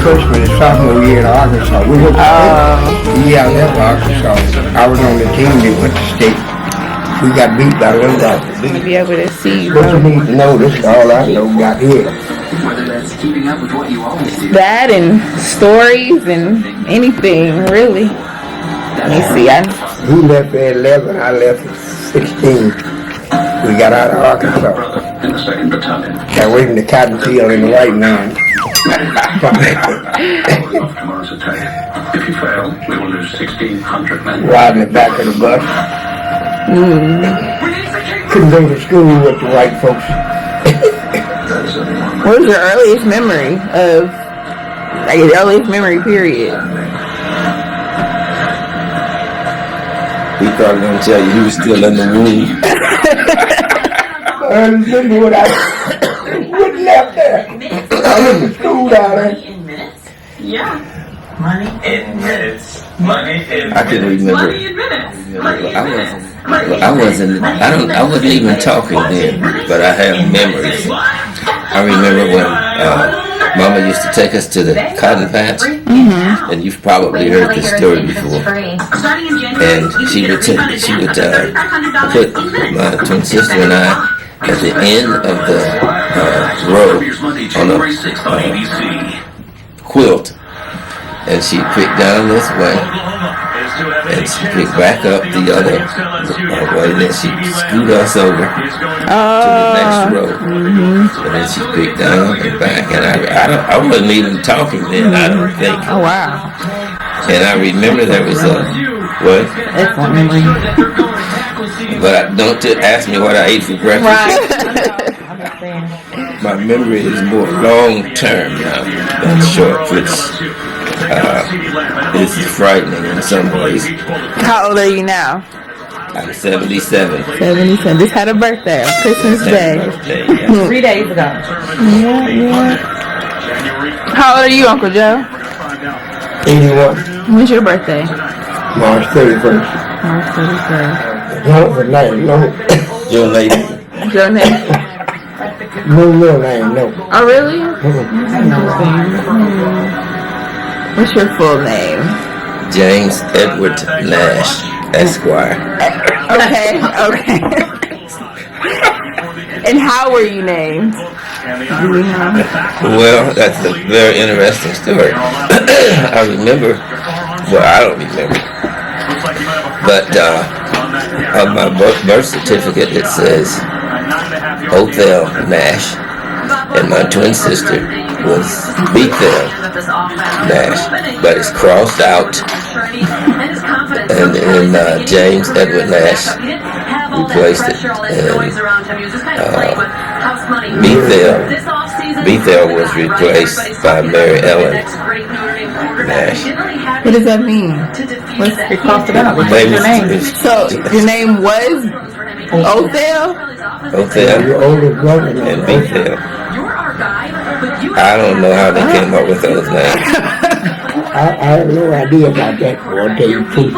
freshman and sophomore year in Arkansas. We went to state. Yeah, I left Arkansas. I was on the team that went to state. We got beat by one dog. I'm going to be able to see you. What you need to know, this is all I know got here. That and stories and anything, really. Let me see. He left at 11, I left at 16. We got out of Arkansas. Got away from the cotton field in the white man. If you fail, we will lose 1,600 men. Riding the back of the bus. Couldn't go to school with the white folks. What was your earliest memory of, like, your earliest memory period? He probably gonna tell you he was still in the womb. I remember what I wouldn't left there. I went to school down there. Yeah. Money in minutes. Money in I can remember. Money in minutes. I wasn't even talking then, but I have memories. I remember when Mama used to take us to the cotton patch, and you've probably heard this story before. And she would put my twin sister and I at the end of the row on a quilt, and she'd pick down this way, and she'd pick back up the other way, and then she'd scoot us over to the next row, and then she'd pick down and back, and I wasn't even talking then, I don't think. Oh, wow. And I remember there was a, what? Excellent memory. But don't ask me what I ate for breakfast. Right. My memory is more long term now than short, which is frightening in some ways. How old are you now? I'm 77. 77. Just had a birthday on Christmas Day. Birthday, yeah. 3 days ago. Yeah. How old are you, Uncle Joe? 81. When's your birthday? March 31st. March 31st. No, Your lady. Your name? no real name, no. Oh, really? What's your full name? James Edward Nash, Esquire. Okay. And how were you named? Well, that's a very interesting story. I remember, well, I don't remember, but on my birth certificate it says Othel Nash, and my twin sister was Bethel Nash, but it's crossed out, and then James Edward Nash replaced it, and Bethel was replaced by Mary Ellen Nash. What does that mean? What's it crossed it out? What's your name? So your name was Othel? Othel Your older brother. and Bethel. I don't know how they came up with those names. I have no idea about that, I'll tell you the truth.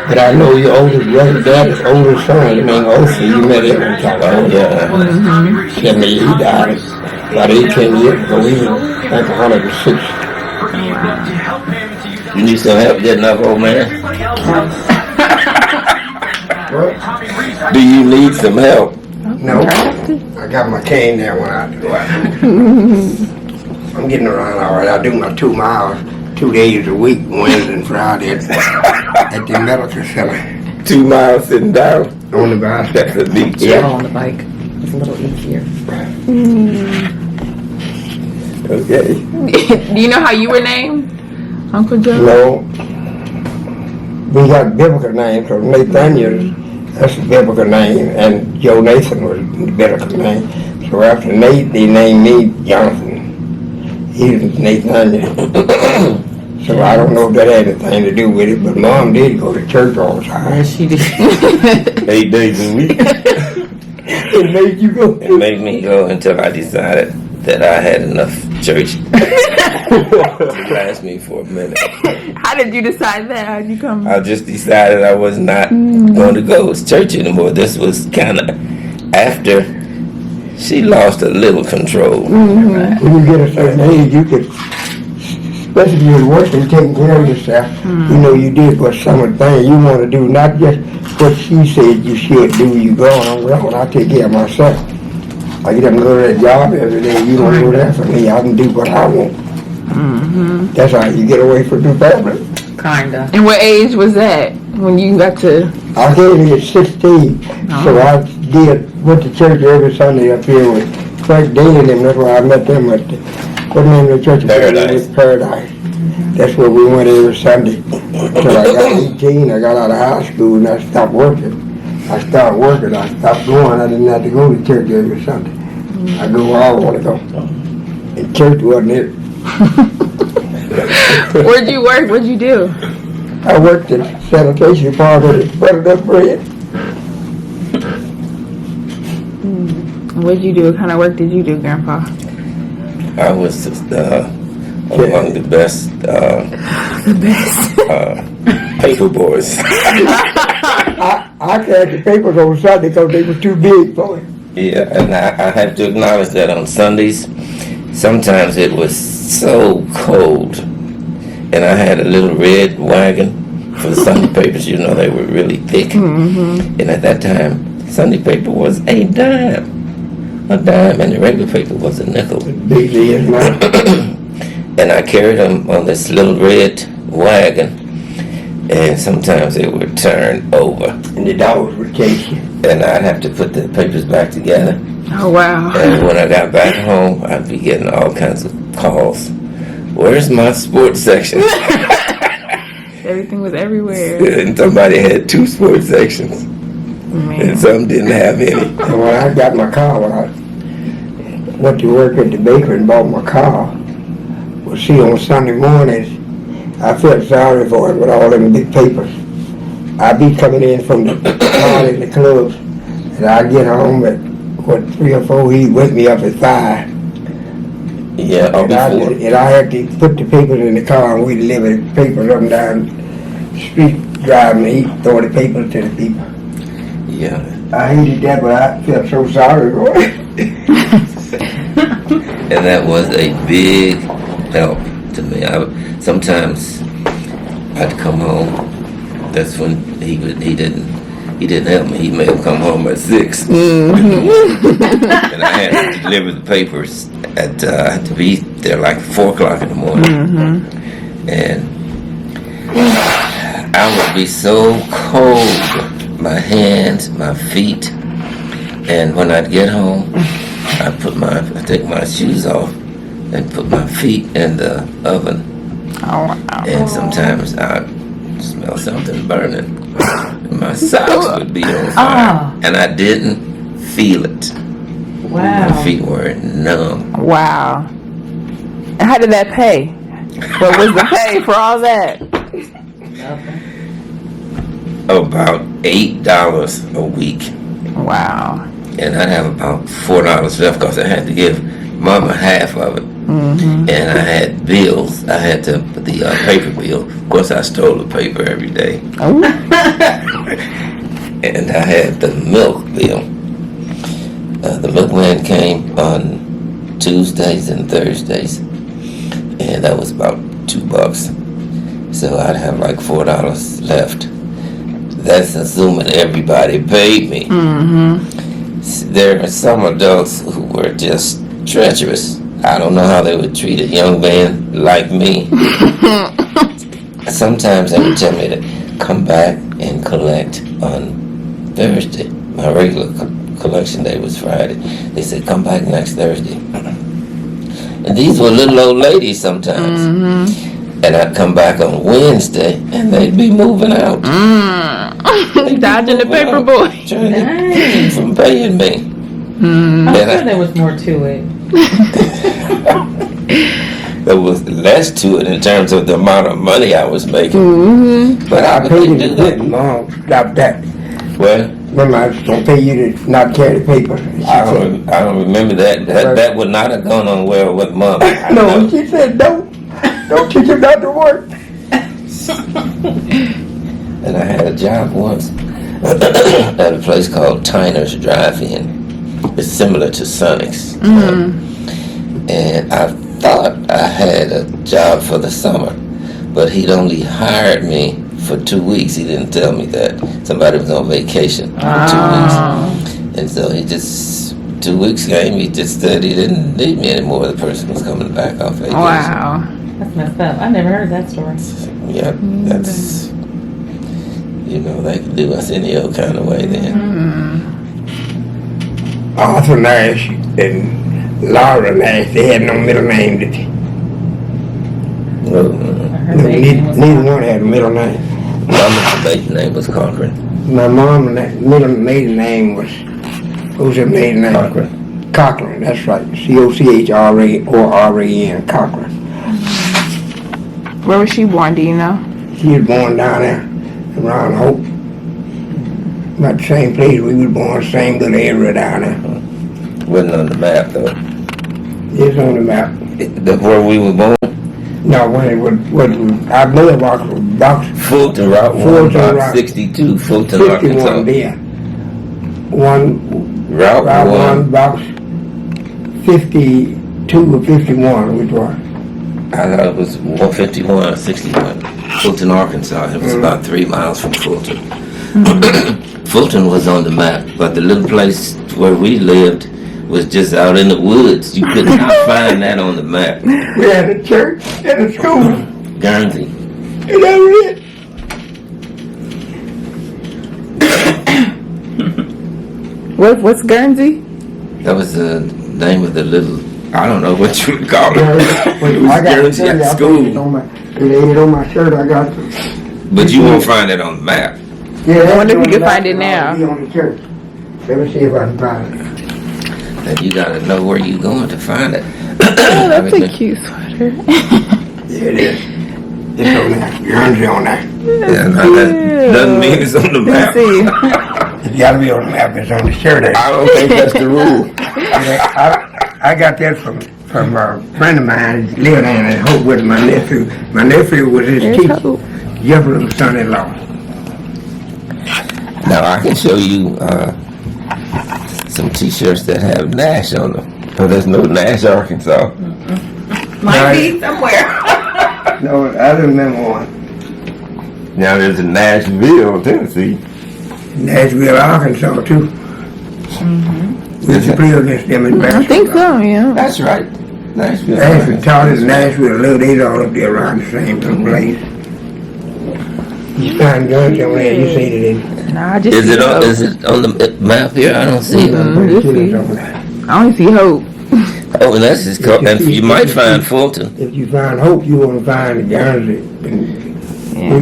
But I know your older brother, dad's older son, named Ophir, you met him in California. Yeah. He died about 18 years ago. He was like 106. You need some help getting up, old man? Do you need some help? No, I got my cane there when I go out. I'm getting around all right. I do my 2 miles 2 days a week, Wednesday and Friday at the medical center. 2 miles sitting down On the bike. That's a big Yeah, check. on the bike. It's a little easier. Okay. Do you know how you were named, Uncle Joe? No, we got biblical names. So Nathaniel, that's a biblical name, and Joe Nathan was the biblical name. So after Nate, they named me Jonathan. He was Nathaniel. So I don't know if that had anything to do with it, but Mom did go to church all the time. Yes, she did. 8 days a week. It made you go. It made me go until I decided that I had enough church to last me for a minute. How did you decide that? How did you come? I just decided I was not going to go to church anymore. This was kind of after she lost a little control. When you get a certain age, you could especially if you're working, taking care of yourself. You know you did what some of the things you want to do, not just what she said you should do. You going on wrong. I take care of myself. Like you don't go to that job every day. You don't go there for me. I can do what I want. That's how you get away from the family. Kinda. And what age was that when you got to? I came here at 16, so I went to church every Sunday up here with Frank Dean and them. That's where I met them at the, what name of the church? Paradise. Paradise. That's where we went every Sunday. Until I got 18, I got out of high school and I stopped working. I started working, I stopped going. I didn't have to go to church every Sunday. I go where I want to go. And church wasn't it. Where'd you work? What'd you do? I worked at sanitation part of the buttered up bread. What'd you do? What kind of work did you do, Grandpa? I was among the best paper boys. I carried the papers on Sunday because they were too big for it. Yeah, and I have to acknowledge that on Sundays, sometimes it was so cold, and I had a little red wagon for the Sunday papers. You know, they were really thick, and at that time, Sunday paper was a dime, and the regular paper was a nickel. Big is now. And I carried them on this little red wagon, and sometimes it would turn over, And the dogs would chase you. and I'd have to put the papers back together. Oh wow. And when I got back home, I'd be getting all kinds of calls. Where's my sports section? Everything was everywhere. And somebody had 2 sports sections, and some didn't have any. And when I got my car, when I went to work at the bakery and bought my car, well, see, on Sunday mornings, I felt sorry for it with all them big papers. I'd be coming in from the party and the clubs, and I'd get home at, 3 or 4, he'd wake me up at 5. Yeah, or before. And I had to put the papers in the car, and we'd deliver the papers up and down the street, driving, and he'd throw the papers to the people. Yeah. I hated that, but I felt so sorry for it. And that was a big help to me. Sometimes I'd come home. That's when he didn't help me. He may have come home at 6, and I had to deliver the papers at to be there like 4 o'clock in the morning, and I would be so cold, my hands, my feet, and when I'd get home, I'd take my shoes off and put my feet in the oven. Oh wow. And sometimes I'd smell something burning. And my socks would be on fire. And I didn't feel it. Wow. My feet were numb. Wow. And how did that pay? What was the pay for all that? About $8 a week. Wow. And I'd have about $4 left because I had to give Mama half of it. And I had bills. I had the paper bill. Of course, I stole the paper every day. Oh. And I had the milk bill. The milkman came on Tuesdays and Thursdays, and that was about $2. So I'd have like $4 left. That's assuming everybody paid me. There are some adults who were just treacherous. I don't know how they would treat a young man like me. Sometimes they would tell me to come back and collect on Thursday. My regular collection day was Friday. They said, come back next Thursday. And these were little old ladies sometimes. And I'd come back on Wednesday and they'd be moving out. Dodging the paper boy. Trying to keep from paying me. I'm sure there was more to it. There was less to it in terms of the amount of money I was making. Mm-hmm. But I paid it to Mom about that. Well, remember, I was going to pay you to not carry the paper. I don't remember that. That would not have gone on well with Mom. No, she said, don't teach him not to work. And I had a job once at a place called Tyner's Drive-In. It's similar to Sonic's. And I thought I had a job for the summer, but he'd only hired me for 2 weeks. He didn't tell me that. Somebody was on vacation for 2 weeks. And so he just, 2 weeks came, he just said he didn't need me anymore. The person was coming back off vacation. Wow. That's messed up. I never heard that story. Yep, that's, you know, they can do us any old kind of way then. Arthur Nash and Laura Nash, they had no middle name, did they? Well, I heard the name was Neither one had a middle name. Mama's maiden name was Cochran. My mom's maiden name was, what was her maiden name? Cochran. Cochran, that's right. Cochran, Cochran. Where was she born? Do you know? She was born down there around Hope. About the same place we was born, same little area down there. Wasn't on the map though. It's on the map. Where we were born? No, when it was I believe box Fulton Route 1, Fulton Box Route 62, Fulton, 51 Arkansas. there. Route 1. Box 52 or 51, which one? I thought it was 151 or 61. Fulton, Arkansas. It was about 3 miles from Fulton. Fulton was on the map, but the little place where we lived was just out in the woods. You could not find that on the map. We had a church and a school. Guernsey. And that was it. What's Guernsey? That was the name of the little, I don't know what you would call it. I got Guernsey the at shirt, school. It ain't on my shirt, I got the... But you won't find it on the map. Yeah, I wonder if that's you can on find the it now. Be on the church. Let me see if I can find it. And you gotta know where you're going to find it. Oh, that's a cute sweater. Yeah, it is. It's on there. Guernsey on there. Yeah, no, that doesn't mean it's on the map. Let's see. It's gotta be on the map. It's on the shirt. I don't think that's the rule. I got that from a friend of mine. He lived down in Hope with my nephew. My nephew was his There's teacher, Hope. Jefferson's son-in-law. Now I can show you some T-shirts that have Nash on them. But there's no Nash, Arkansas. Might be somewhere. No, I remember one. Now there's a Nashville, Tennessee. Nashville, Arkansas, too. We used to play against them in I basketball. think so, yeah. That's right. Nashville. Ashford, Charlotte, Nashville, little, they all up there around the same place. You find guns over there, you see it in. Nah, I just Is see it on? Hope. Is it on the map here? I don't see it. Let's see. Over there. I only see Hope. Oh, and that's just called. And you might find Fulton. If you find Hope, you want to find Guernsey. Yeah.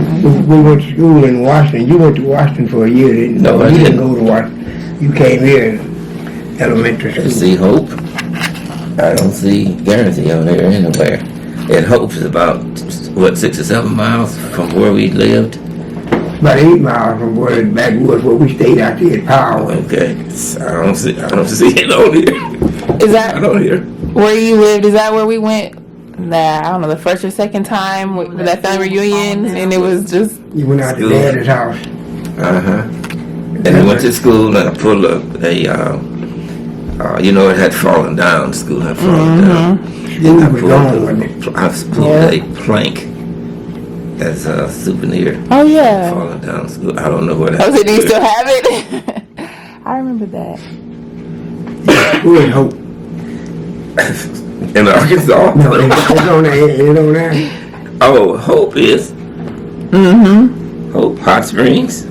We went to school in Washington. You went to Washington for a year, didn't you? No, I You didn't. go to Washington. You came here, elementary I school. see Hope. I don't see Guernsey on here anywhere. And Hope is about what 6 or 7 miles from where we lived. About 8 miles from where the backwoods where we stayed out there at Powell. Okay, I don't see it on here. Is that I don't hear. where you lived? Is that where we went? Nah, I don't know, the first or second time with that family reunion, and it was just You went out to School. Daddy's house. And I went to school and I pulled up a, you know, it had fallen down. School had fallen down. School I was pulled, gone, wasn't it? I pulled a plank as a souvenir. oh yeah. Falling down school. I don't know where that. I was like, do you still have it? I remember that. Who in Hope? In Arkansas. No, it's on there. It's on there. Oh, Hope is. Hope Hot Springs.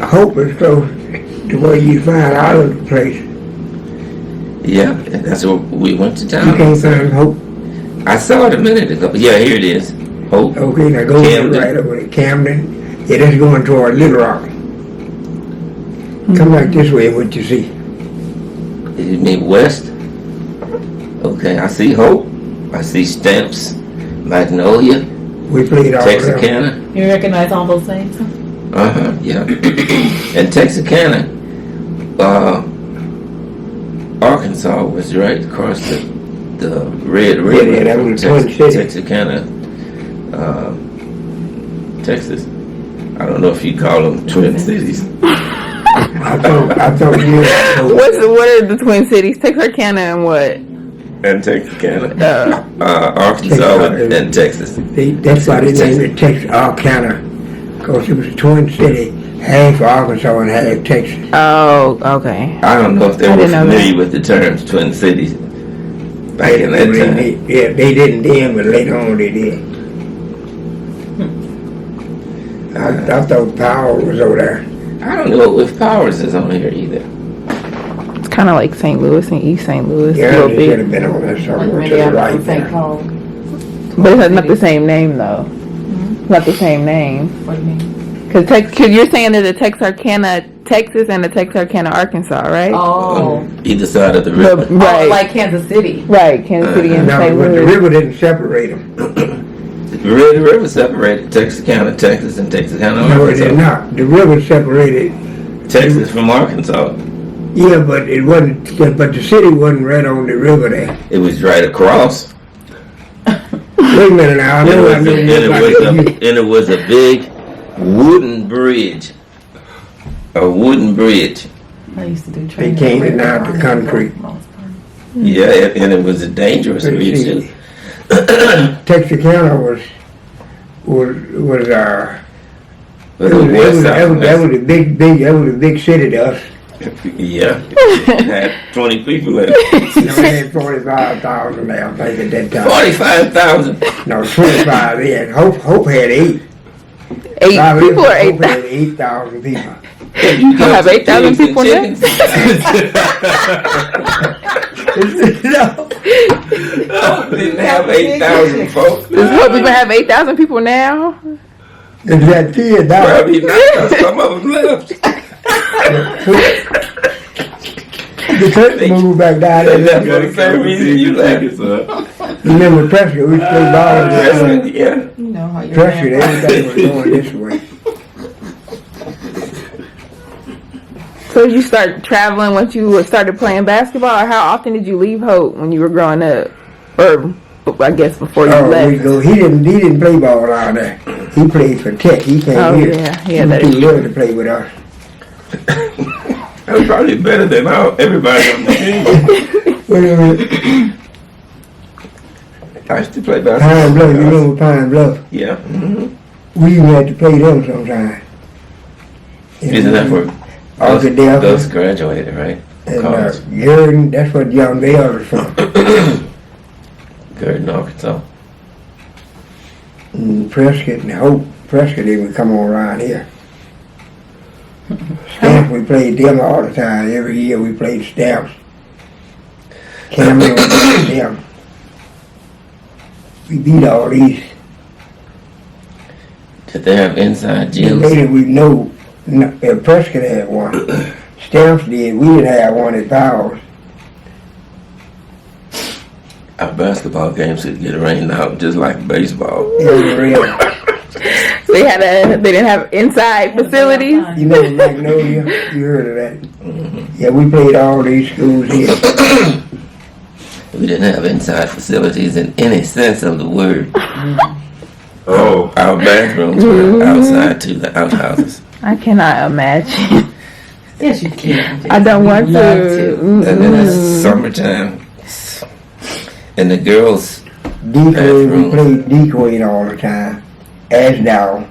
Hope is close to where you find out of the place. Yeah, that's where we went to You town. can't find Hope. I saw it a minute ago. Yeah, here it is. Hope. Okay, now go Camden. right over to Camden. Yeah, that's going toward Little Rock. Come back this way, what you see? You mean west? Okay, I see Hope. I see Stamps, Magnolia, We played all of them. Texarkana. You recognize all those names? Yeah. And Texarkana, Arkansas was right across the Red River. Yeah, that was from Twin City. Texarkana, Texas. I don't know if you call them Twin Cities. I thought you What are the Twin Cities? Texarkana and what? and Texarkana. Arkansas and Texas. That's why they named it Texarkana, because it was a twin city, half Arkansas and half Texas. Oh, okay. I don't know if they I were didn't know familiar that. with the terms Twin Cities back in that time. Yeah, they didn't then, but later on they did. I thought Power was over there. I don't know if Powers is on here either. It's kind of like St. Louis and East St. Louis a Yeah, little they should bit. have been on there somewhere to the right there. But it's not the same name, though. It's not the same name. What do you mean? Because you're saying there's a Texarkana, Texas, and a Texarkana, Arkansas, right? Oh. Either side of the river. Right. Oh, like Kansas City. Right, Kansas City and No, St. but the Louis. river didn't separate them. The river separated Texarkana, Texas, and Texarkana, No, it did Arkansas. not. The river separated. Texas from Arkansas. Yeah, but it wasn't. But the city wasn't right on the river there. It was right across. Wait a minute now. I And know. it was a big wooden bridge. A wooden bridge. I used to do They training. changed it now to concrete. Yeah, and it was a dangerous bridge too. Texarkana was But the west side. that was a big city to us. Yeah. It had 20 people in it. You know, they had 45,000 there, I think, at that time. 45,000. No, 25 then. Hope had 8. 8 people or Hope 8,000? had 8,000 people. You have 8,000 people now? No. Didn't have 8,000 folks. Does Hope even have 8,000 people now? It's that kid now. Probably not. Some of them left. The Clinton moved back down They there. left for the same reason you left. You remember Prescott? We played ball in this Yeah. You know how you Prescott, everything was going this way. So you start traveling once you started playing basketball, or how often did you leave Hope when you were growing up? Or I guess before you Oh, we left? go. He didn't play ball out there. He played for Tech. He came Oh, here. yeah. He Yeah, was that too is little to play with us. That was probably better than everybody on the team. Wait a minute. I used to play basketball. Pine Bluff, you remember Pine Bluff? Yeah. We even had to play them sometimes. Isn't that where Arkadelphia those graduated, right? and College. Gurdon, that's what John Bell was from. Gurdon, Arkansas. And Prescott and Hope. Prescott even come on around here. Stamps, we played them all the time. Every year we played Stamps. Cameron, we played them. We beat all these. Did they have inside gyms? Later we know Prescott had one. Stamps did. We didn't have one at Powers. Our basketball games could get rained out just like baseball. It was real. They didn't have inside facilities. You know Magnolia? You heard of that? Yeah, we played all these schools here. We didn't have inside facilities in any sense of the word. Oh. Our bathrooms were outside to the outhouses. I cannot imagine. Yes, you can. I don't want Love to. And then it's summertime. And the girls, Decoy, we played decoy all the time. As down.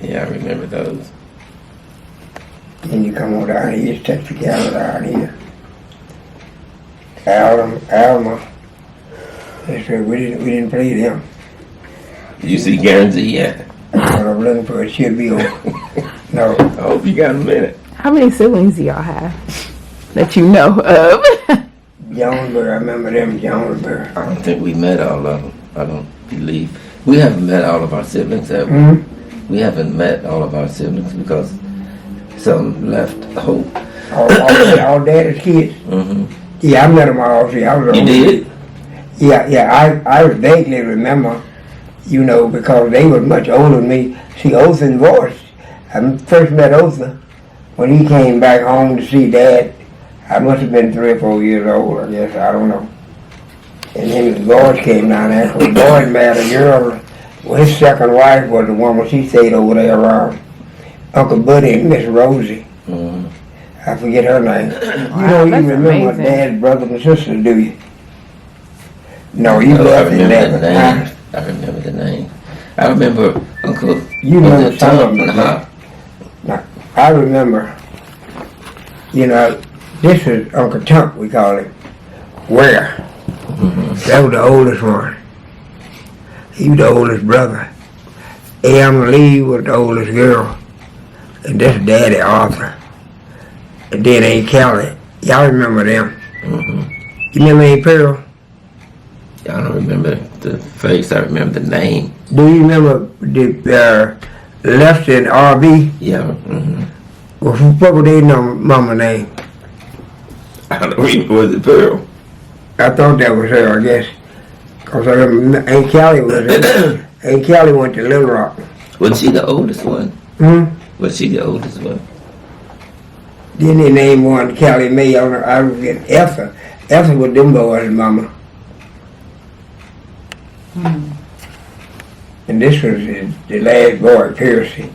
yeah, I remember those. Then you come on down here, take the gal down here. Alma. They said we didn't play them. You see Guernsey yet? That's what I'm looking for. It should be on. No. I hope you got a minute. How many siblings do y'all have that you know of? Jonesboro, I remember them, Jonesboro. I don't think we met all of them. I don't believe. We haven't met all of our siblings, have we? Mm-hmm. We haven't met all of our siblings because some left Hope. All daddy's kids. Mm-hmm. Yeah, I met them all. See, I was You older. did? Yeah, I vaguely remember, because they were much older than me. See, Otha's voice, I first met Otha when he came back home to see Dad. I must have been 3 or 4 years old, I guess, I don't know. And then his boys came down there, so the boys married a girl. Well, his second wife was the woman, she stayed over there around Uncle Buddy and Miss Rosie. Mm-hmm. I forget her name. You Wow, don't that's even remember amazing. Dad's brothers and sisters, do you? No, you No, I left in remember the that. name. I remember the name. I remember Uncle. You was remember it some of Tom them, and Hop? Now, I remember, this is Uncle Tump, we call him. Where? That was the oldest one. He was the oldest brother. A.M. Lee was the oldest girl. And this Daddy Arthur. And then Aunt Kelly. Y'all remember them? You remember Aunt Pearl? I don't remember the face. I remember the name. Do you remember the Lester and R.B.? Yeah. What was their mama name? I don't remember. Was it Pearl? I thought that was her, I guess. Because I remember Aunt Kelly was there. Aunt Kelly went to Little Rock. Was she the oldest one? Was she the oldest one? Then they named one Kelly May. I was getting Elsa. Elsa was them boys' mama. And this was the last boy, Piercy.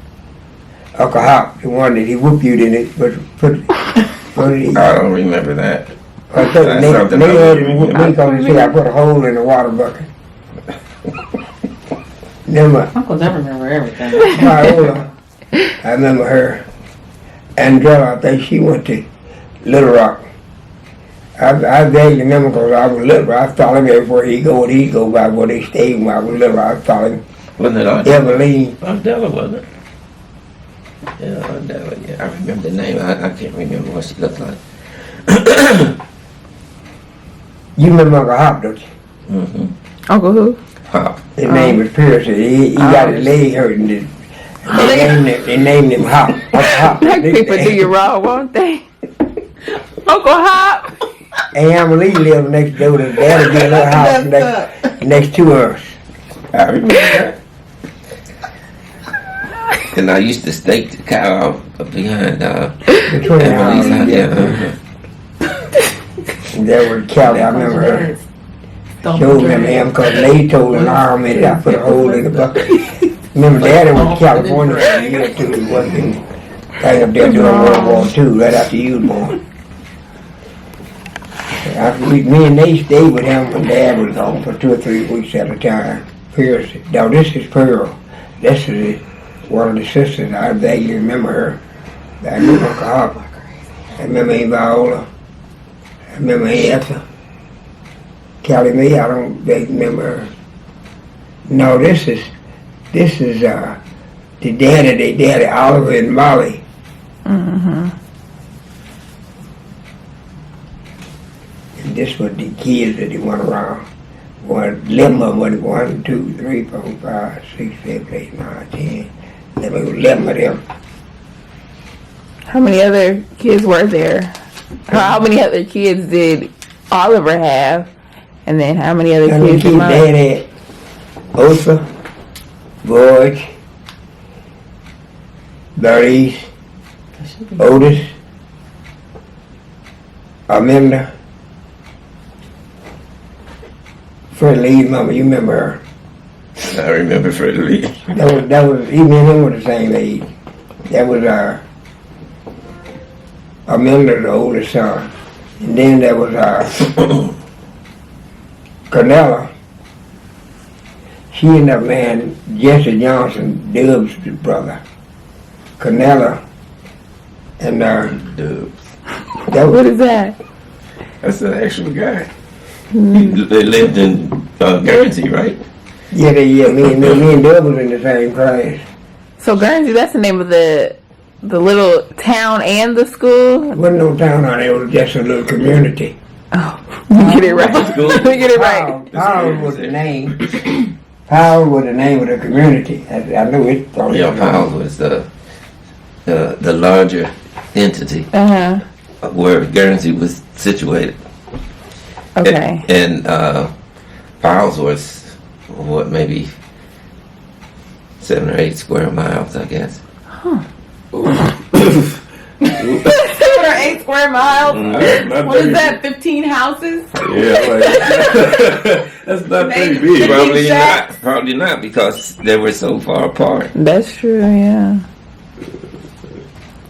Uncle Hop, the one that he whooped you in it, but I don't remember that. I think That's they something I had don't it remember. because I put a hole in the water bucket. Then Uncles never remember everything. Viola, I remember her. Andrella, I think she went to Little Rock. I vaguely remember because I was little. I followed him everywhere he'd go by where they stayed when I was little. I followed him. Wasn't it Ardella? Eveline. Ardella, wasn't it? Yeah, Ardella. Yeah, I remember the name. I can't remember what she looked like. You remember Uncle Hop, don't you? Uncle who? Hop. His name was Pierce. He got his leg hurt and they named him Hop. Uncle Hop. Black people do you wrong, won't they? Uncle Hop. And Emily lived next door to Daddy be a little house next to us. I remember that. And I used to stake the cow out behind Between the Emily's house. houses. Yeah. And there was Kelly, I remember her. Showed them him because they told an arm in it. I put a hole in the bucket. Remember, Daddy went to California for a year or two. He wasn't right up there doing World War II right after you was born. Me and they stayed with him when Dad was gone for 2 or 3 weeks at a time. Pierce. Now this is Pearl. This is one of the sisters. I vaguely remember her. I knew Uncle Hop. I remember Aunt Viola. I remember Aunt Ethel. Kelly May, I don't vaguely remember her. No, this is the daddy, Oliver and Molly. And this was the kids that he went around. 11 of them, 1, 2, 3, 4, 5, 6, 7, 8, 9, 10. There was 11 of them. How many other kids were there? How many other kids did Oliver have? And then how many other And the kids kids did Molly? Dad had Osa, George, Bernice, Otis, Amanda, Fred Lee's mama, you remember her. I remember Freddie Lee. That was even them were the same age. That was Amanda, the oldest son. And then there was Cornella. She ended up marrying Jesse Johnson, Dub's brother. Cornella. And Dubs. that What was, is that? That's an actual guy. They lived in Guernsey, right? me and Dub was in the same class. So Guernsey, that's the name of the little town and the school? There wasn't no town out there, it was just a little community. Oh, you get it right. School. You get it right. Powell was the name. Powell was the name of the community. I knew it. Yeah, Powell was the larger entity where Guernsey was situated. Okay. And Powell's was what, maybe 7 or 8 square miles, I guess. 7 or 8 square miles? What is that, 15 houses? Yeah, that's not Maybe pretty big. 50 shacks? Probably not, because they were so far apart. That's true, yeah.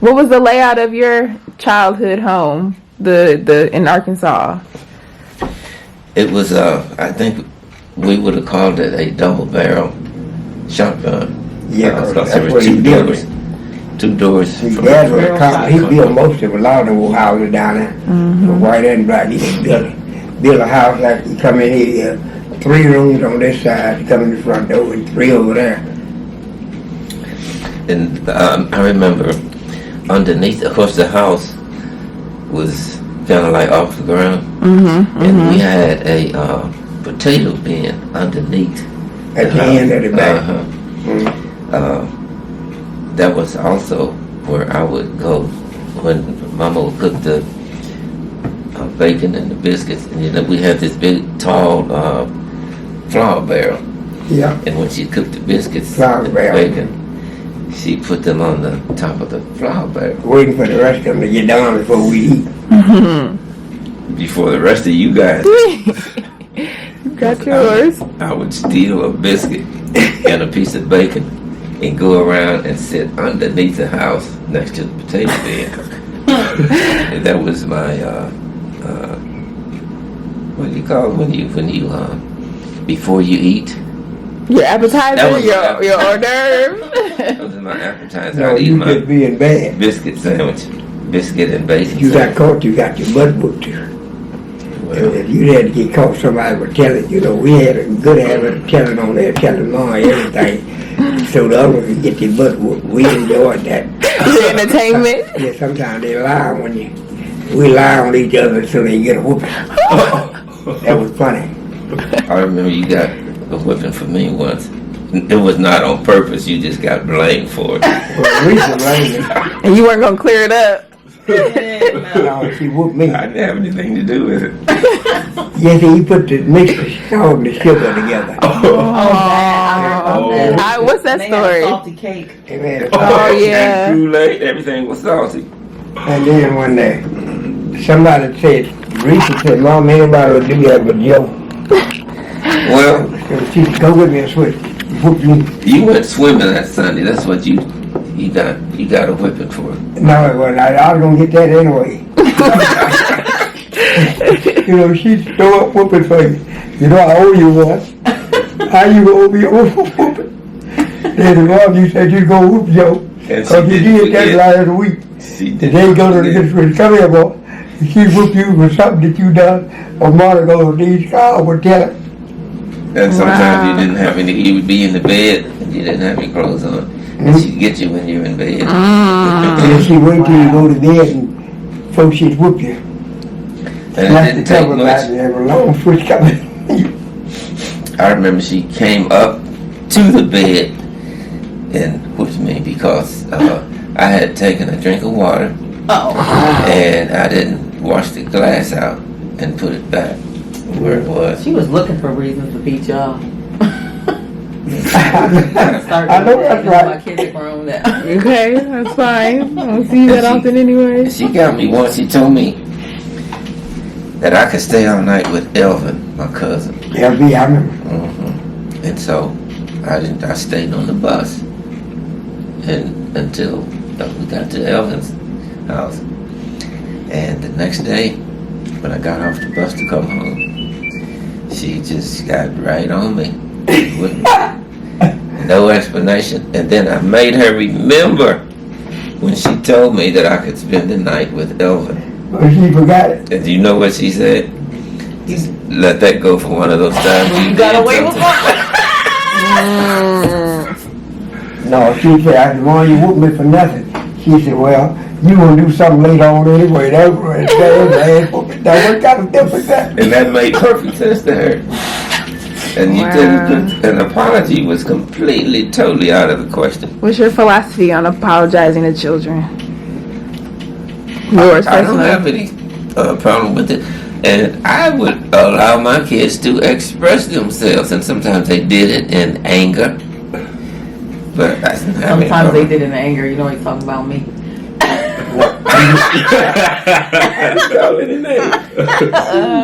What was the layout of your childhood home, the in Arkansas? It was, I think we would have called it a double barrel shotgun. Yeah, 'cause because that's there were what he two built doors. it. Two doors. His from dad the was a front. cop. He built most of a lot of the old houses down there. So white and black. He just built a house like you come in here, 3 rooms on this side, you come in the front door, and 3 over there. And I remember underneath, of course, the house was kind of like off the ground, and we had a potato bin underneath. At the end of the back. That was also where I would go when Mama would cook the bacon and the biscuits. And, you know, we had this big, tall flour barrel. Yeah. And when she cooked the biscuits Flour and the barrel. bacon, she put them on the top of the flour barrel. Waiting for the rest of them to get done before we eat. Before the rest of you guys, Got yours. I would steal a biscuit and a piece of bacon and go around and sit underneath the house next to the potato bin. And that was my what do you call it when you before you eat? Your That appetizer, was your my hors d'oeuvre. That was my appetizer. No, I'd eat you my just being bad. biscuit sandwich, biscuit and bacon. You got sandwich. caught, you got your butt whooped. Well, If you had to get caught, somebody would tell it. You know, we had a good habit of telling on there, telling Mom everything. So the other could get their butt whooped. We enjoyed that. The entertainment. Yeah, sometimes they lie when we lie on each other so they get a whooping. That was funny. I remember you got a whipping for me once. It was not on purpose. You just got blamed for it. Well, Lisa blamed me. And you weren't going to clear it up. No, she whooped me. I didn't have anything to do with it. Yes, he put the mixture salt and the sugar together. What's that They had a story? salty cake. And then- Oh, yeah. And Kool-Aid, everything was salty. And then one day, somebody said, Risa said, Mom, anybody would do that but Joe. Well, So she said, go with me and switch. Whoop you. you went swimming that Sunday. That's what you got a whipping for. No, it wasn't. I was going to get that anyway. You know, she'd throw up whooping for you. You know, I owe you one. How you owe me a whooping? Then Mom, you said you'd go whoop Joe. And So she you didn't did that forget. last week. She The did. day go to the district, come here, boy. She whoop you for something that you done, or Monica or these cars would tell her. And sometimes Wow. you didn't have any. You would be in the bed and you didn't have any clothes on, and she'd get you when you're in bed. And then she wait till you go to bed and folks she'd whoop you. And it Snap didn't the take cover back much. and have a long switch coming. I remember she came up to the bed and whooped me because I had taken a drink of water and I didn't wash the glass out and put it back where it was. She was looking for reasons to beat y'all. I know that's right. My kids are grown now. Okay, that's fine. I don't see you that often anyway. She got me once. She told me that I could stay all night with Elvin, my cousin. LB, I remember. And so I stayed on the bus and until we got to Elvin's house. And the next day, when I got off the bus to come home, she just got right on me with no explanation. And then I made her remember when she told me that I could spend the night with Elvin. But she forgot it. And do you know what she said? Just let that go for one of those times. You got did away with something. No, she said, I said, Mom, you whooped me for nothing. She said, well, you gonna do something later on anyway. That was bad. Now what kind of difference that? And that made perfect sense to her. And you didn't. An apology was completely, totally out of the question. What's your philosophy on apologizing to children? Yours I don't have personally. any problem with it, and I would allow my kids to express themselves, and sometimes they did it in anger. But I didn't have any Sometimes they problem. did it in anger. You know he's talking about me.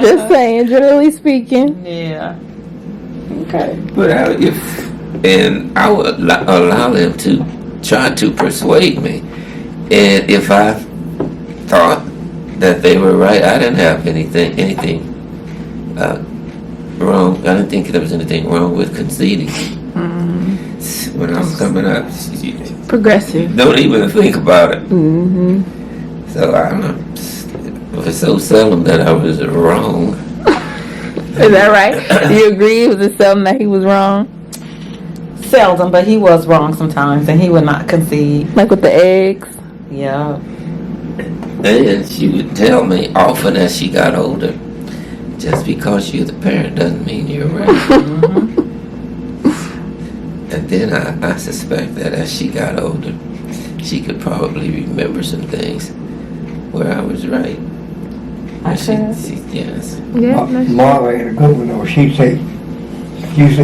Just saying, generally speaking. Yeah. Okay. But I would allow them to try to persuade me, and if I thought that they were right, I didn't have anything wrong. I didn't think there was anything wrong with conceding. When I was coming up, Progressive. don't even think about it. Mm-hmm. So I don't know. It was so seldom that I was wrong. Is that right? Do you agree? Was it seldom that he was wrong? Seldom, but he was wrong sometimes, and he would not concede. Like with the eggs? Yeah. And she would tell me often as she got older, just because you're the parent doesn't mean you're right. And then I suspect that as she got older, she could probably remember some things where I was right. Yes. Yeah. Mama had a good one though. She'd say,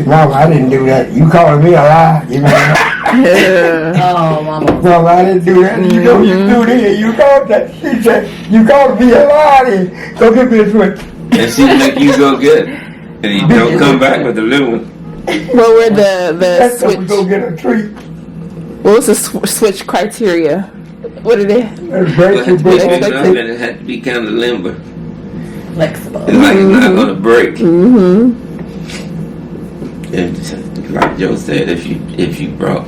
Mama, I didn't do that. You calling me a lie? You know that? Oh, Mama. Mama, I didn't do that. You know you do this. You called that. She said, you called me a lie. Go get me a switch. And she'd make you go get it. And you don't come back with the little one. What were the That's switch? go get a treat. What was the switch criteria? What are they? That's It had break to be big enough and it had to be kind of limber. Flexible. It's like it's not going to break. Mm-hmm. And like Joe said, if you brought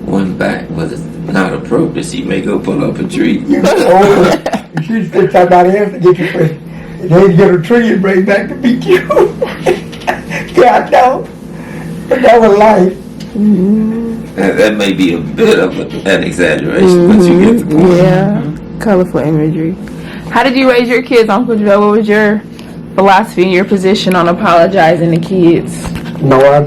one back was not appropriate, she may go pull up a tree. You know, she'd fit somebody else to get you switch. And they'd get a tree and bring back to beat you. God no. But that was life. That may be a bit of an exaggeration, but you get the point. Yeah. Colorful imagery. How did you raise your kids, Uncle Joe? What was your philosophy and your position on apologizing to kids? No, I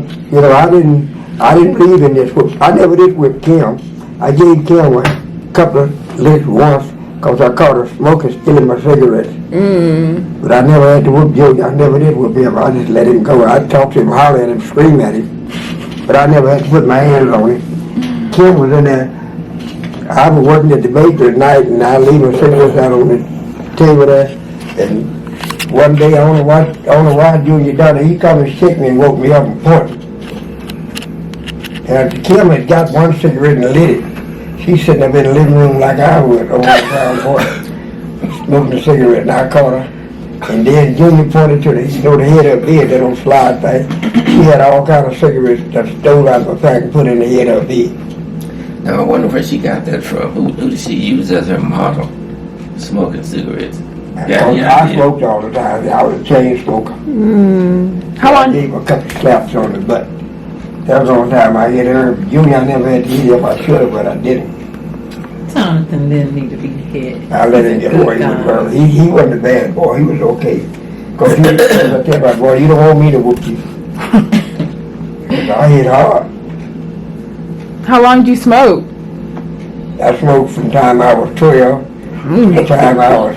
didn't believe in this. I never did whip Kim. I gave Kim a couple of licks once because I caught her smoking, stealing my cigarettes. But I never had to whip Joe. I never did whip him. I just let him go. I'd talk to him, holler at him, scream at him. But I never had to put my hands on him. Kim was in there. I was working at the bakery at night, and I leave my cigarettes out on the table there. And one day, I don't know why Junior done it. He come and shook me and woke me up and pointed. And Kim had got one cigarette and lit it. She's sitting up in the living room like I would over the brown boy, smoking a cigarette, and I caught her. And then Junior pointed to the head of bed, that old slide thing. She had all kind of cigarettes that stole out of her pack and put in the head of bed. Now I wonder where she got that from. Who did she use as her model? Smoking cigarettes. I smoked all the time. I was a chain smoker. How I long? gave her a couple slaps on the butt. That was the only time I hit her. Junior, I never had to hit him. I should have, but I didn't. Jonathan didn't need to be hit. I let him get away with her. He wasn't a bad boy. He was okay. Because I tell my boy, you don't want me to whoop you. 'Cause I hit hard. How long did you smoke? I smoked from the time I was 12 to the time I was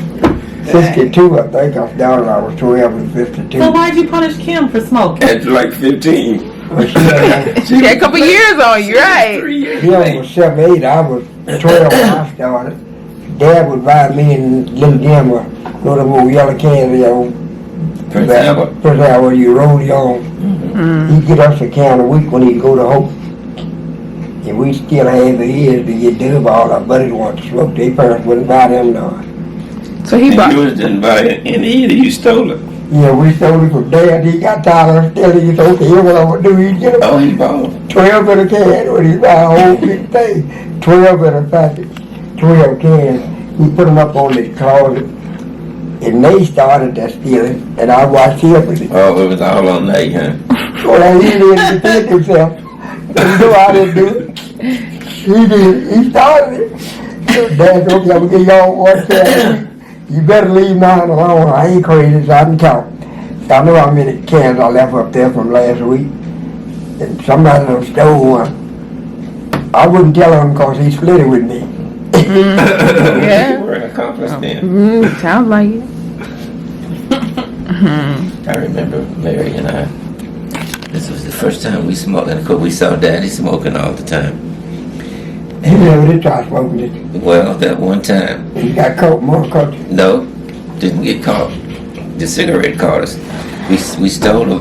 52, I think. I was down when I was 12 and 52. So why'd you punish Kim for smoking? At like 15. Well, she had, She had a couple years on you, right? 3 years he late. was 7, 8. I was 12 when I started. Dad would buy me and little Jim a little old yellow can, Prince Albert. Prince Albert, you roll it on. He'd get us a can a week when he'd go to Hope. And we still have the years to get dub. All our buddies wanted to smoke. Their parents wouldn't buy them none. So he And bought. yours didn't buy it in either. You stole it. Yeah, we stole it from Dad. He got tired of stealing. He said, okay, here's what I'm going to do. He'd get Oh, he bought it. 12 in a can when he buy a whole big thing. 12 in a packet. 12 cans. He put them up on his closet. And they started that stealing. And I watched him with it. Oh, it was all on Nate, huh? Well, he didn't defend himself. You know I didn't do it. He did. He started it. Dad said, okay, I'm going to give y'all one can. You better leave mine alone. I ain't crazy, so I can count. I know how many cans I left up there from last week. And somebody done stole one. I wouldn't tell him because he split it with me. Yeah. You were an accomplice then. Sounds like it. I remember Mary and I. This was the first time we smoked, and of course we saw Daddy smoking all the time. He never did try smoking it. Well, that one time, He got caught more caught. no, didn't get caught. The cigarette caught us. We stole a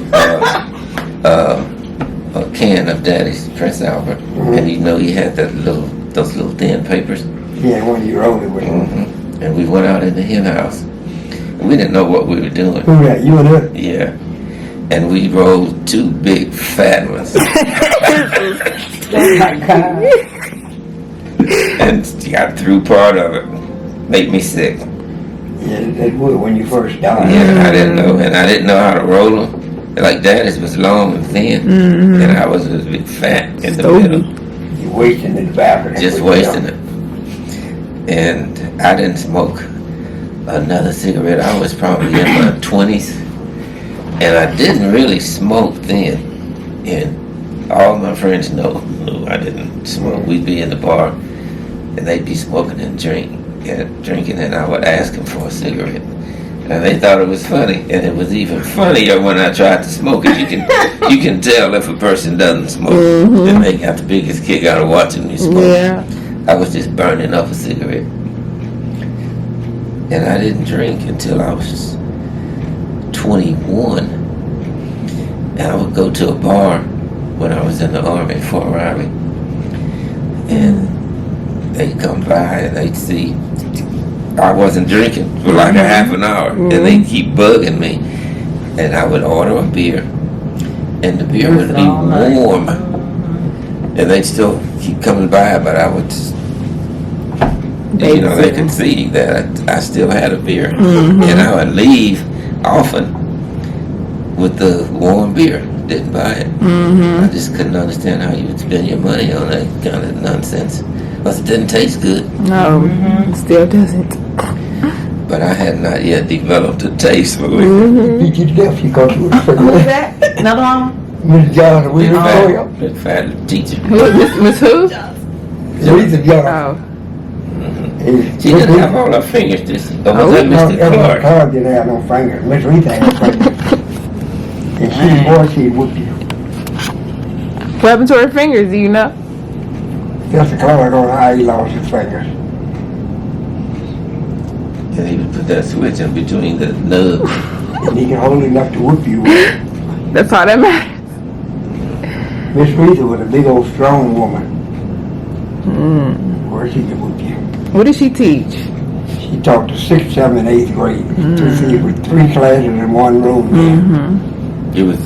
can of Daddy's Prince Albert, and you know he had those little thin papers. Yeah, when you rolled it with him. And we went out in the hen house. We didn't know what we were doing. Who that? You and her? Yeah. and we rolled 2 big fat ones. Oh my God. And got through part of it. Made me sick. Yeah, it would when you first started. Yeah, I didn't know, and I didn't know how to roll them. Like Daddy's was long and thin, and I was a big fat in the middle, You're wasting the tobacco. just wasting it. And I didn't smoke another cigarette. I was probably in my 20s, and I didn't really smoke then. And all my friends knew I didn't smoke. We'd be in the bar, and they'd be smoking and drinking, and I would ask them for a cigarette. And they thought it was funny, and it was even funnier when I tried to smoke it. You can tell if a person doesn't smoke, and they got the biggest kick out of watching me smoke. Yeah. I was just burning up a cigarette, and I didn't drink until I was 21. And I would go to a bar when I was in the Army, Fort Riley, and they'd come by and they'd see I wasn't drinking for like a half an hour, and they'd keep bugging me, and I would order a beer, and the beer would be warm, and they'd still keep coming by, but I would just, they could see that I still had a beer, and I would leave often with the warm beer. Didn't buy it. I just couldn't understand how you would spend your money on that kind of nonsense. Because it didn't taste good. No, it still doesn't. But I had not yet developed a taste for it. Beat you to death, you go to it. Who was that? Another one? Miss John, we Big were going. fat, big fat teacher. Who is this? Miss who? Louisa John. Oh. She didn't have all her fingers, did she? Or was that Mr. Clark? Clark didn't have no fingers. Miss Rita had fingers. And she whooped you. What happened to her fingers? Do you know? Mr. Clark, I don't know how he lost his fingers. And he would put that switch in between the nubs. And he can hold enough to whoop you with. That's all that matters. Miss Rita was a big old strong woman. Where she could whoop you. What did she teach? She taught the 6th, 7th, and 8th grade. With 3 classes in one room. It was,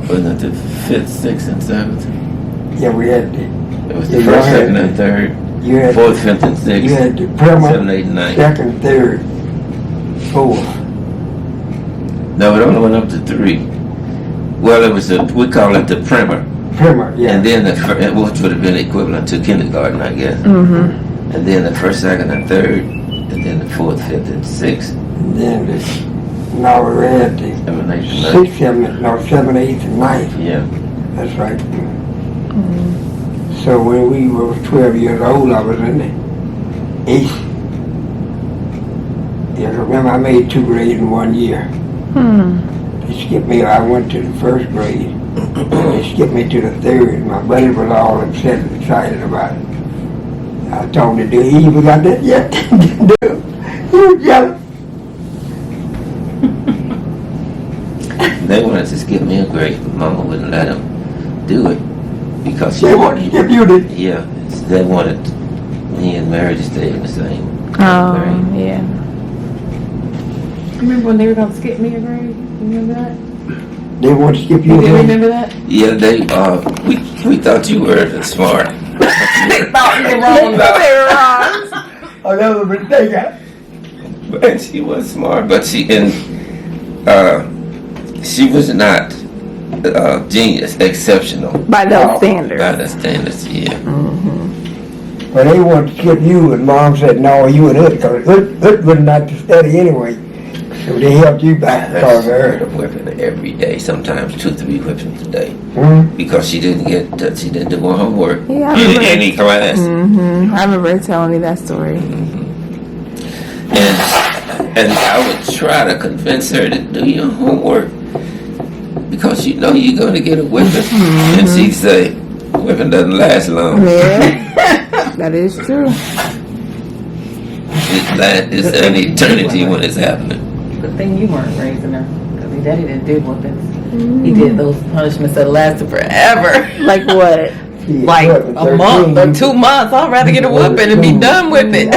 wasn't it the 5th, 6th, and 7th? Yeah, we had It was the Yeah, first, you had second, and third. you had 4th, 5th, and 6th. you had the primer, 7, 8, and 9. 2nd, 3rd, 4th. No, it only went up to 3. Well, it was we call it the primer. Primer, yeah. And then which would have been equivalent to kindergarten, I guess. And then the 1st, 2nd, and 3rd, and then the 4th, 5th, and 6th. And then now we had the 7, 8, and 9. 6th, 7th, no, 7th, 8th, and 9th. Yeah. That's right. So when we were 12 years old, I was in the 8th. Yeah, remember I made 2 grades in 1 year. They skipped me, I went to the 1st grade. They skipped me to the 3rd. My buddy was all upset and excited about it. I told him to do it. He even got that yet. Didn't do it. He was jealous. They wanted to skip me a grade, but Mama wouldn't let them do it because she They wanted to skip you, did they? Yeah, they wanted me and Mary to stay in the same grade. Yeah. Remember when they were going to skip me a grade? You remember that? They wanted to skip you. You a grade? remember that? Yeah, we thought you were smart. They thought you were wrong though. They were wrong. Oh, that was a mistake. And she was smart, but she was not genius, exceptional By those standards. by the standards. Yeah. But they wanted to skip you, and Mom said, no, you and Hood, because Hood was not to study anyway. So they helped you back because of Her her. whipping every day, sometimes 2, 3 whippings a day, Hmm? because she didn't do her homework Yeah, I in remember. any class. I remember her telling me that story. And I would try to convince her to do your homework because you know you're going to get a whipping. And she'd say, whipping doesn't last long. Yeah, that is true. It's an eternity when it's happening. Good thing you weren't raising her. Because his daddy didn't do whoopings. He did those punishments that lasted forever. Like what? Like a month or 2 months. I'd rather get a whooping and be done with it.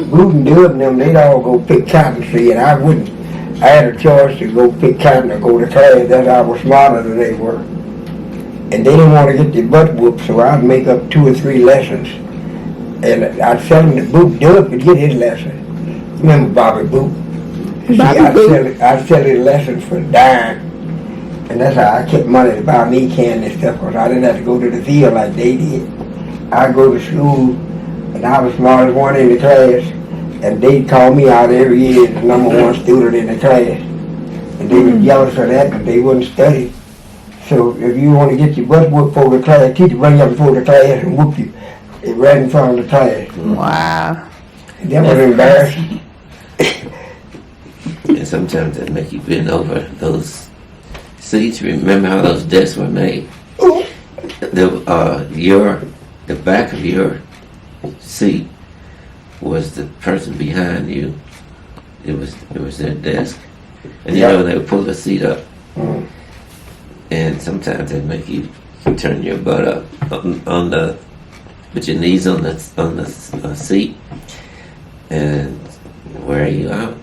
Wouldn't do it, and them, they'd all go pick cotton seed, and I wouldn't. I had a choice to go pick cotton or go to class. That's how I was smarter than they were. And they didn't want to get their butt whooped, so I'd make up 2 or 3 lessons. And I'd tell him that Boop Dub could get his lesson. Remember Bobby Boop? I'd sell his lessons for a dime. And that's how I kept money to buy me candy and stuff, because I didn't have to go to the field like they did. I'd go to school, and I was smartest one in the class, and they'd call me out every year as the #1 student in the class. And they were jealous of that, but they wouldn't study. So if you want to get your butt whooped before the class, teacher bring you up before the class and whoop you right in front of the class. Wow. That was embarrassing. And sometimes they make you bend over those seats. Remember how those desks were made? The back of your seat was the person behind you. It was their desk, and you know they would pull the seat up. And sometimes they make you turn your butt up on the, put your knees on the seat, and wear you out.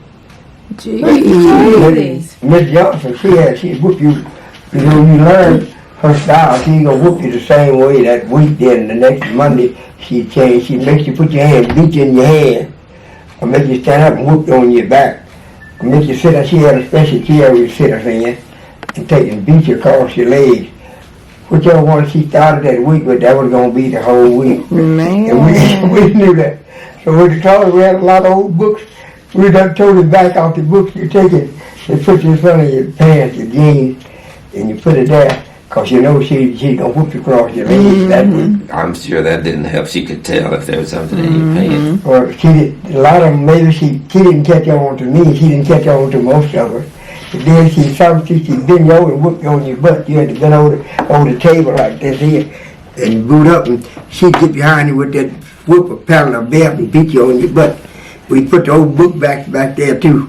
Jeez. Miss Johnson, she'd whoop you. You know, you learn her style. She ain't gonna whoop you the same way that week. Then the next Monday, she'd change. She'd make you put your hand, beat you in your hand, or make you stand up and whoop you on your back. Or make you sit up. She had a special chair where you sit up in and take and beat you across your legs. Whichever one she started that week with, that was gonna be the whole week. Man. And we knew that. So with the college, we had a lot of old books. We done told it back off the books. You take it and put it in front of your pants, your jeans, and you put it there. Cause you know she gonna whoop you across your legs that week. I'm sure that didn't help. She could tell if there was something in your pants. Or she did, a lot of them, maybe she didn't catch on to me. She didn't catch on to most of us. But then she'd bend you over and whoop you on your butt. You had to bend over the table like this here and boot up, and she'd get behind you with that whoop or paddle or belt and beat you on your butt. We put the old book back there too.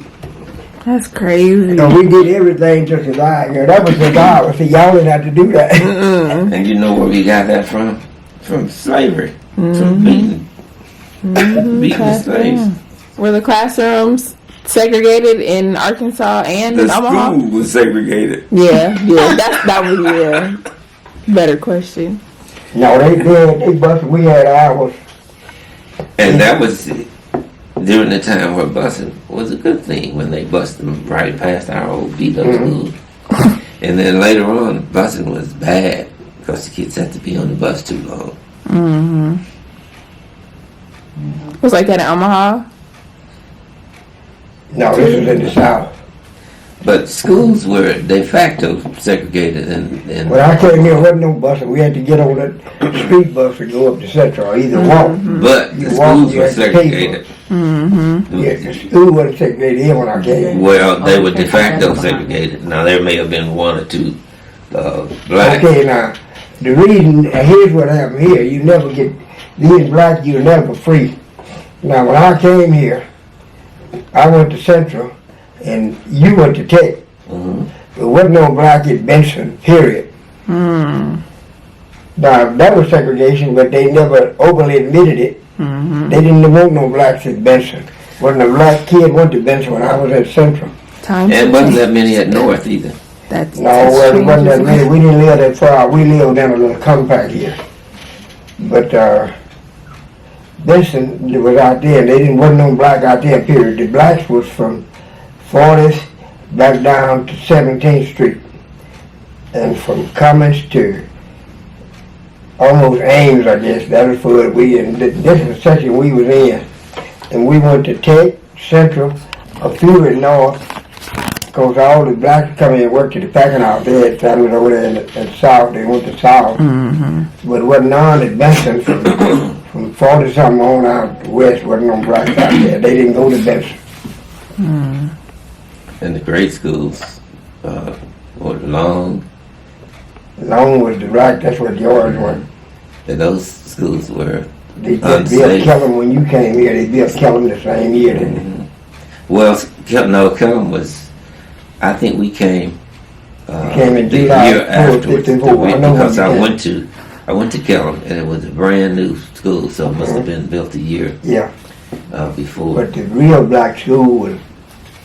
That's crazy. So we did everything to survive. You know, that was survival. See, y'all didn't have to do that. And you know where we got that from? From slavery. From beating the slaves. Were the classrooms segregated in Arkansas and in Omaha? The school was segregated. Yeah, that was better question. No, they busted. We had ours. And that was during the time where busing was a good thing, when they busted them right past our old beat up school. And then later on, busing was bad because the kids had to be on the bus too long. It was like that in Omaha? No, this was in the South. But schools were de facto segregated, and When I came here, there wasn't no bus. We had to get on that street bus to go up to Central, or either walk. but the schools were segregated. Yeah, the school wasn't segregated here when I came. Well, they were de facto segregated. Now there may have been 1 or 2 blacks. Okay, now, the reason, here's what happened here. You never get, being black, you're never free. Now, when I came here, I went to Central, and you went to Tech. There wasn't no black at Benson, period. Now, that was segregation, but they never openly admitted it. They didn't want no blacks at Benson. Wasn't a black kid went to Benson when I was at Central. And wasn't that many at North either. Well, it wasn't that many. We didn't live that far. We lived in a little compact here. But Benson was out there, and wasn't no black out there, period. The blacks was from 40th back down to 17th Street. And from Cummins to almost Ames, I guess. That was for we, and this is the section we was in. And we went to Tech, Central, a few in North, because all the blacks come in and worked at the packing house. They had families over there in the South. They went to South. But wasn't none at Benson from 40-something on out to West. Wasn't no blacks out there. They didn't go to Benson. And the grade schools were Long. Long was the right. That's what yours were. And those schools were They built Kellum when you came here. They built Kellum the same year, didn't they? Well, Kellum was, I think we came came in the July year afterwards. 54. I know when Because you I went to Kellum, and it was a brand new school, so it must have been built a year Yeah, before. but the real black school was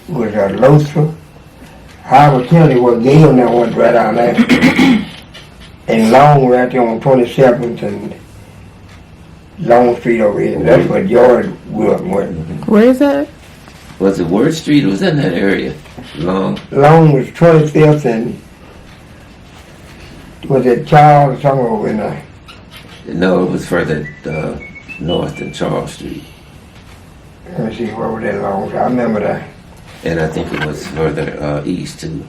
was Lotha. Howard County was Gale now went right down there. And Long right there on 27th and Long Street over here. That's where George grew up with. Where is that? Was it Word Street? It was in that area. Long. Long was 25th and was it Charles somewhere over in there? No, it was further north than Charles Street. Let me see, where was that Long? I remember that. And I think it was further east too.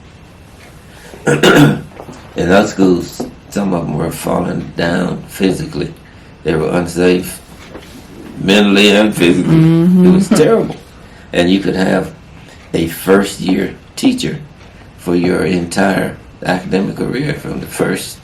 In those schools, some of them were falling down physically. They were unsafe, mentally and physically. It was terrible. And you could have a first year teacher for your entire academic career from the first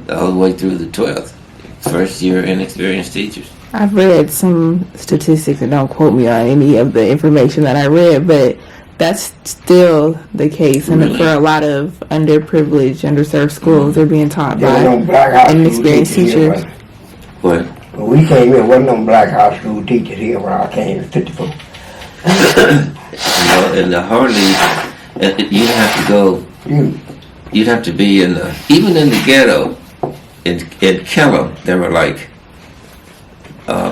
all the way through the 12th. First year inexperienced teachers. I've read some statistics, and don't quote me on any of the information that I read, but that's still the case. And Really? for a lot of underprivileged, underserved schools, they're being taught There was by no black high school inexperienced here, teachers. What? When we came here, wasn't no black high school teachers here when I came in 54. In the Harley, you'd have to go. You'd have to be in the even in the ghetto. In Kellum, there were like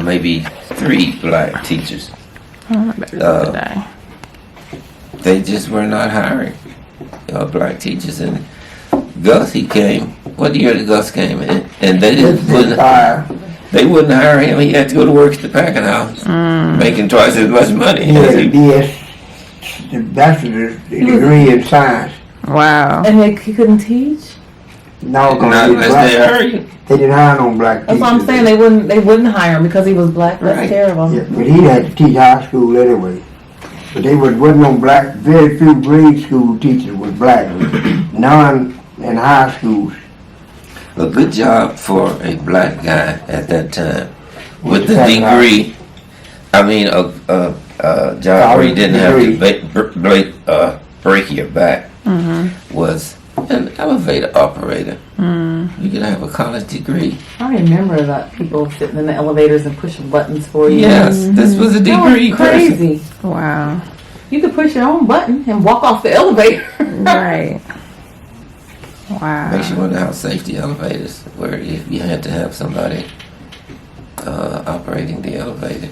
maybe 3 black teachers. Oh, I better go today. They just were not hiring black teachers. And Gus, he came. What year did Gus came? And they wouldn't hire him. He had to go to work at the packing house, making twice as much money. He had a BS, the bachelor's degree in science. Wow. And he couldn't teach? No, Not unless they hire you. They didn't hire no black teachers. That's what I'm saying. They wouldn't hire him because he was black. That's Right. terrible. Yeah, but he had to teach high school anyway. But they wasn't no black, very few grade school teachers was black. None in high schools. A good job for a black guy at that time with the Packing house. degree. I mean, a job where you didn't have to break your back was an elevator operator. You could have a college degree. I remember that people sitting in the elevators and pushing buttons for you. Yes, this was a That was degree person. crazy. Wow. You could push your own button and walk off the elevator. Right. Wow. Makes you wonder how safe the elevators were if you had to have somebody operating the elevator.